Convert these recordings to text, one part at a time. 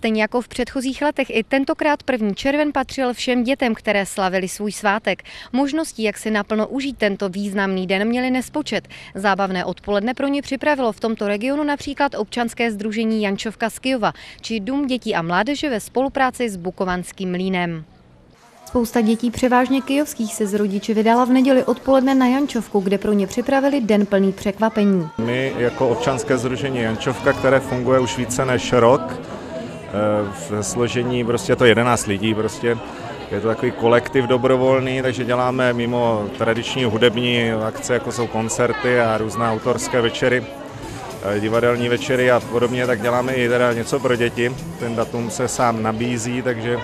Stejně jako v předchozích letech i tentokrát 1. červen patřil všem dětem, které slavili svůj svátek. Možností, jak si naplno užít tento významný den, měli nespočet. Zábavné odpoledne pro ně připravilo v tomto regionu například občanské sdružení Jančovka z Kyjova či Dům dětí a mládeže ve spolupráci s Bukovanským mlýnem. Spousta dětí, převážně kyjovských, se s rodiči vydala v neděli odpoledne na Jančovku, kde pro ně připravili den plný překvapení. My jako občanské sdružení Jančovka, které funguje už více než rok, v složení je to 11 lidí, je to takový kolektiv dobrovolný, takže děláme mimo tradiční hudební akce, jako jsou koncerty a různé autorské večery, divadelní večery a podobně, tak děláme i teda něco pro děti. Ten datum se sám nabízí, takže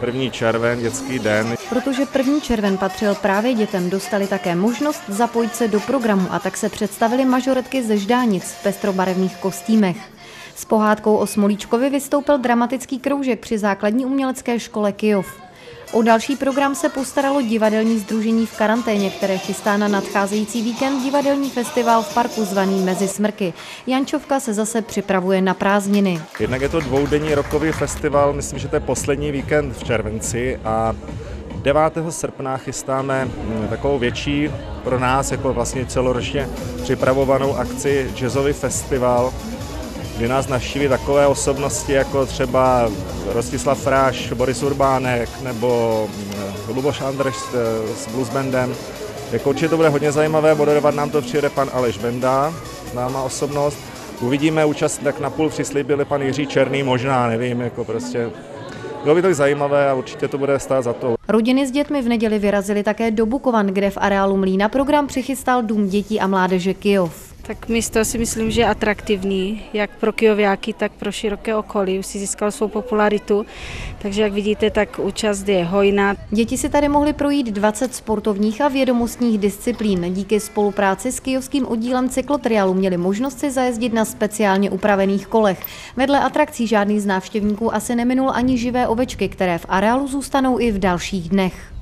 1. červen, dětský den. Protože 1. červen patřil právě dětem, dostali také možnost zapojit se do programu a tak se představili mažoretky ze Ždánic v pestrobarevných kostýmech. S pohádkou o Smolíčkovi vystoupil dramatický kroužek při základní umělecké škole Kyjov. O další program se postaralo divadelní sdružení v karanténě, které chystá na nadcházející víkend divadelní festival v parku zvaný Mezi smrky. Jančovka se zase připravuje na prázdniny. Jednak je to dvoudenní rokový festival, myslím, že to je poslední víkend v červenci a 9. srpna chystáme takovou větší pro nás jako vlastně celoročně připravovanou akci jazzový festival, kdy nás navštíví takové osobnosti jako třeba Rostislav Fráš, Boris Urbánek nebo Luboš Andrš s bluesbandem. Jako určitě to bude hodně zajímavé, moderovat nám to přijede pan Aleš Benda, známá osobnost. Uvidíme účast, tak napůl přislíbili pan Jiří Černý, možná, nevím, bylo by to zajímavé a určitě to bude stát za to. Rodiny s dětmi v neděli vyrazily také do Bukovan, kde v areálu mlýna program přichystal Dům dětí a mládeže Kyjov. Tak místo si myslím, že je atraktivní, jak pro kyjováky, tak pro široké okolí. Už si získal svou popularitu, takže jak vidíte, tak účast je hojná. Děti si tady mohly projít 20 sportovních a vědomostních disciplín. Díky spolupráci s kyjovským oddílem cyklotriálu měli možnost si zajezdit na speciálně upravených kolech. Vedle atrakcí žádný z návštěvníků asi neminul ani živé ovečky, které v areálu zůstanou i v dalších dnech.